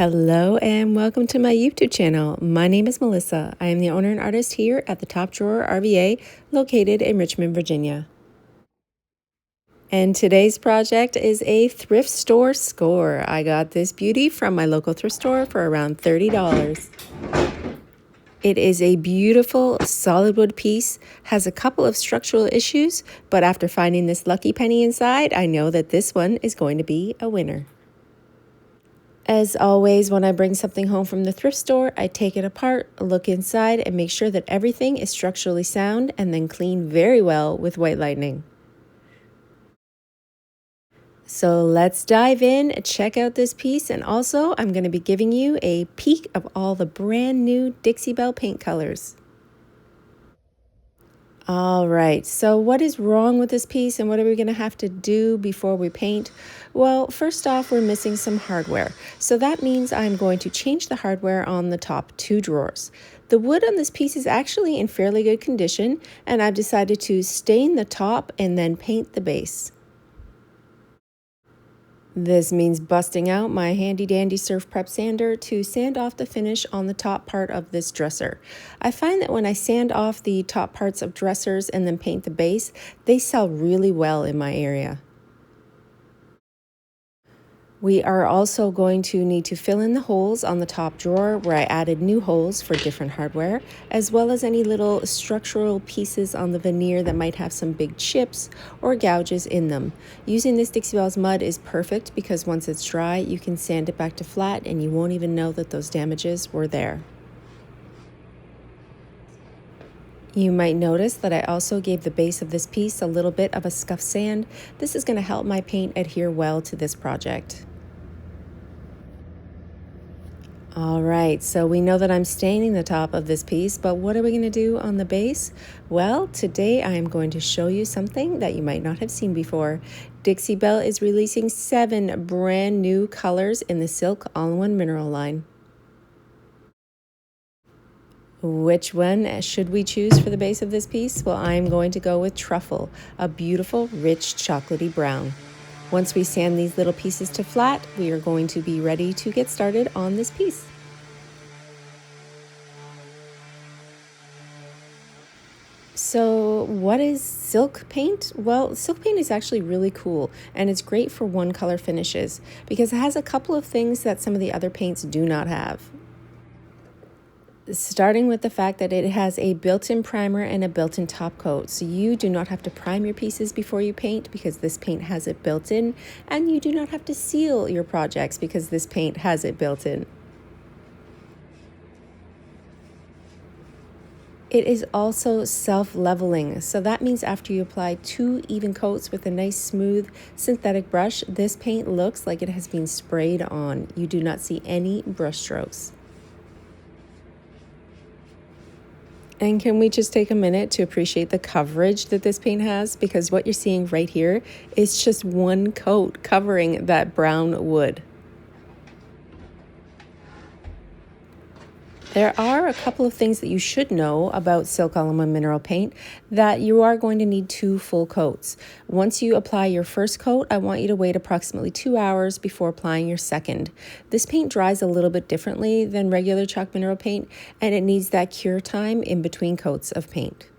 Hello and welcome to my YouTube channel. My name is Melissa. I am the owner and artist here at the Top Drawer RVA located in Richmond, Virginia. And today's project is a thrift store score. I got this beauty from my local thrift store for around $30. It is a beautiful solid wood piece, has a couple of structural issues, but after finding this lucky penny inside, I know that this one is going to be a winner. As always, when I bring something home from the thrift store, I take it apart, look inside, and make sure that everything is structurally sound and then clean very well with white lightning. So let's dive in, check out this piece, and also I'm going to be giving you a peek of all the brand new Dixie Belle Paint colors. All right, so what is wrong with this piece and what are we going to have to do before we paint? Well, first off, we're missing some hardware. So that means I'm going to change the hardware on the top two drawers. The wood on this piece is actually in fairly good condition, and I've decided to stain the top and then paint the base. This means busting out my handy dandy surf prep sander to sand off the finish on the top part of this dresser. I find that when I sand off the top parts of dressers and then paint the base, they sell really well in my area. We are also going to need to fill in the holes on the top drawer where I added new holes for different hardware, as well as any little structural pieces on the veneer that might have some big chips or gouges in them. Using this Dixie Belle's mud is perfect because once it's dry, you can sand it back to flat and you won't even know that those damages were there. You might notice that I also gave the base of this piece a little bit of a scuff sand. This is going to help my paint adhere well to this project. All right, so we know that I'm staining the top of this piece, but what are we going to do on the base? Well, today I am going to show you something that you might not have seen before. Dixie Belle is releasing 7 brand new colors in the Silk All-in-One Mineral line. Which one should we choose for the base of this piece? Well, I'm going to go with Truffle, a beautiful, rich, chocolatey brown. Once we sand these little pieces to flat, we are going to be ready to get started on this piece. So what is silk paint? Well, silk paint is actually really cool and it's great for one color finishes because it has a couple of things that some of the other paints do not have. Starting with the fact that it has a built-in primer and a built-in top coat. So you do not have to prime your pieces before you paint because this paint has it built in, and you do not have to seal your projects because this paint has it built in. It is also self-leveling, so that means after you apply 2 even coats with a nice smooth synthetic brush, this paint looks like it has been sprayed on. You do not see any brush strokes. And can we just take a minute to appreciate the coverage that this paint has? Because what you're seeing right here is just one coat covering that brown wood. There are a couple of things that you should know about Silk All-in-One Mineral Paint, that you are going to need 2 full coats. Once you apply your first coat, I want you to wait approximately 2 hours before applying your second. This paint dries a little bit differently than regular chalk mineral paint, and it needs that cure time in between coats of paint.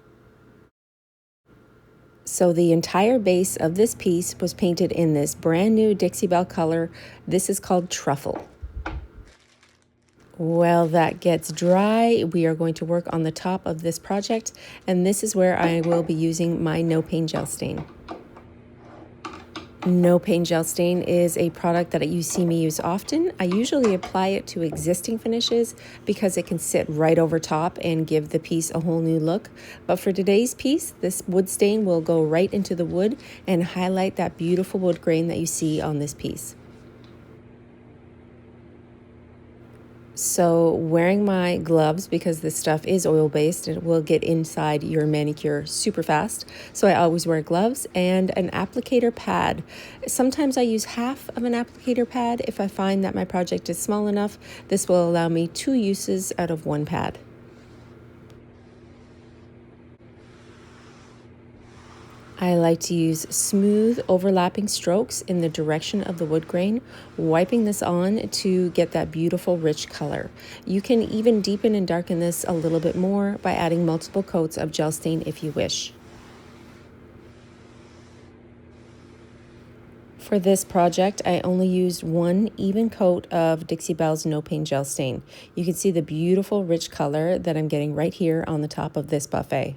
So the entire base of this piece was painted in this brand new Dixie Belle color. This is called Truffle. While that gets dry, we are going to work on the top of this project, and this is where I will be using my No Pain Gel Stain. No Pain Gel Stain is a product that you see me use often. I usually apply it to existing finishes because it can sit right over top and give the piece a whole new look. But for today's piece, this wood stain will go right into the wood and highlight that beautiful wood grain that you see on this piece. So wearing my gloves, because this stuff is oil-based, it will get inside your manicure super fast. So I always wear gloves and an applicator pad. Sometimes I use half of an applicator pad. If I find that my project is small enough, this will allow me 2 uses out of 1 pad. I like to use smooth overlapping strokes in the direction of the wood grain, wiping this on to get that beautiful rich color. You can even deepen and darken this a little bit more by adding multiple coats of gel stain if you wish. For this project, I only used one even coat of Dixie Belle's No Paint Gel Stain. You can see the beautiful rich color that I'm getting right here on the top of this buffet.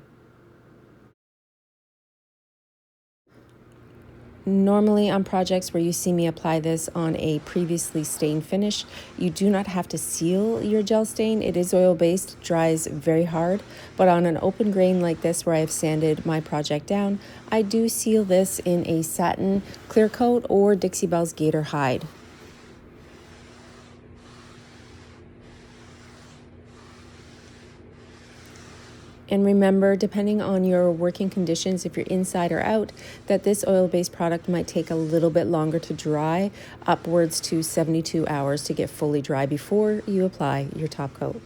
Normally on projects where you see me apply this on a previously stained finish, you do not have to seal your gel stain. It is oil-based, dries very hard, but on an open grain like this where I've sanded my project down, I do seal this in a satin clear coat or Dixie Belle's Gator Hide. And remember, depending on your working conditions, if you're inside or out, that this oil-based product might take a little bit longer to dry, upwards to 72 hours to get fully dry before you apply your top coat.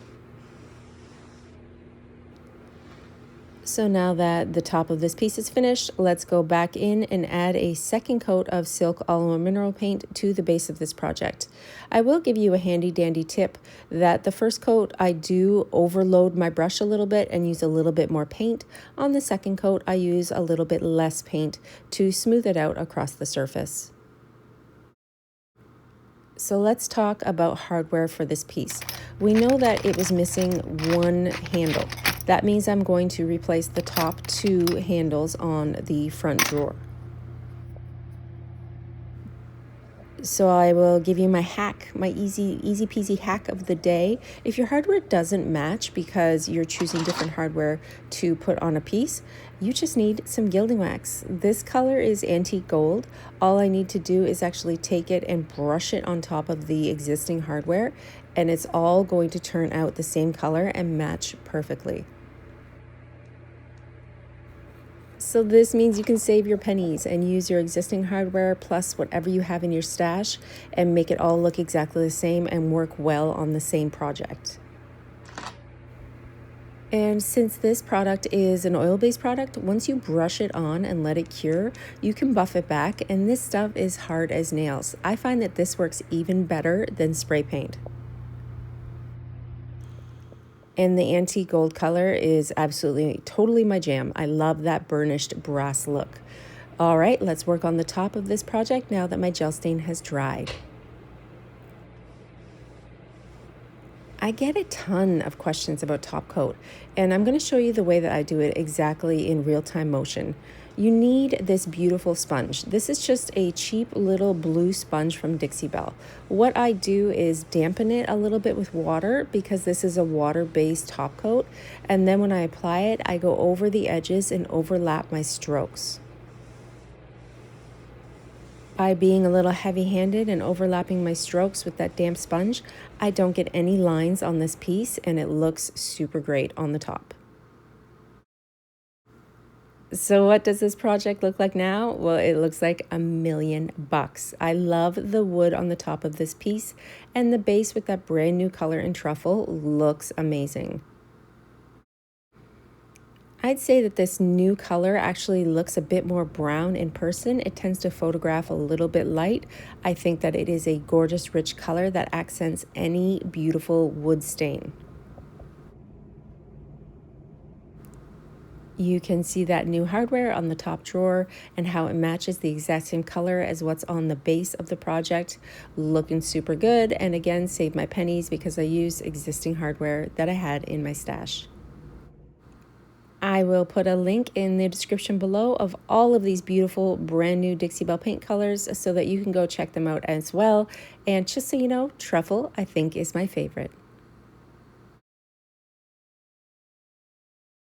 So now that the top of this piece is finished, let's go back in and add a second coat of Silk All-in-One Mineral Paint to the base of this project. I will give you a handy dandy tip that the first coat I do overload my brush a little bit and use a little bit more paint. On the second coat, I use a little bit less paint to smooth it out across the surface. So let's talk about hardware for this piece. We know that it was missing one handle. That means I'm going to replace the top two handles on the front drawer. So I will give you my hack, my easy peasy hack of the day. If your hardware doesn't match because you're choosing different hardware to put on a piece, you just need some gilding wax. This color is antique gold. All I need to do is actually take it and brush it on top of the existing hardware, and it's all going to turn out the same color and match perfectly. So this means you can save your pennies and use your existing hardware plus whatever you have in your stash and make it all look exactly the same and work well on the same project. And since this product is an oil-based product, once you brush it on and let it cure, you can buff it back, and this stuff is hard as nails. I find that this works even better than spray paint. And the antique gold color is absolutely, totally my jam. I love that burnished brass look. All right, let's work on the top of this project now that my gel stain has dried. I get a ton of questions about top coat, and I'm going to show you the way that I do it exactly in real-time motion. You need this beautiful sponge. This is just a cheap little blue sponge from Dixie Belle. What I do is dampen it a little bit with water because this is a water-based top coat, and then when I apply it, I go over the edges and overlap my strokes. By being a little heavy-handed and overlapping my strokes with that damp sponge, I don't get any lines on this piece and it looks super great on the top. So what does this project look like now? Well, it looks like $1,000,000. I love the wood on the top of this piece, and the base with that brand new color in truffle looks amazing. I'd say that this new color actually looks a bit more brown in person. It tends to photograph a little bit light. I think that it is a gorgeous, rich color that accents any beautiful wood stain. You can see that new hardware on the top drawer and how it matches the exact same color as what's on the base of the project. Looking super good, and again, save my pennies because I use existing hardware that I had in my stash. I will put a link in the description below of all of these beautiful brand new Dixie Belle paint colors so that you can go check them out as well. And just so you know, Truffle I think is my favorite.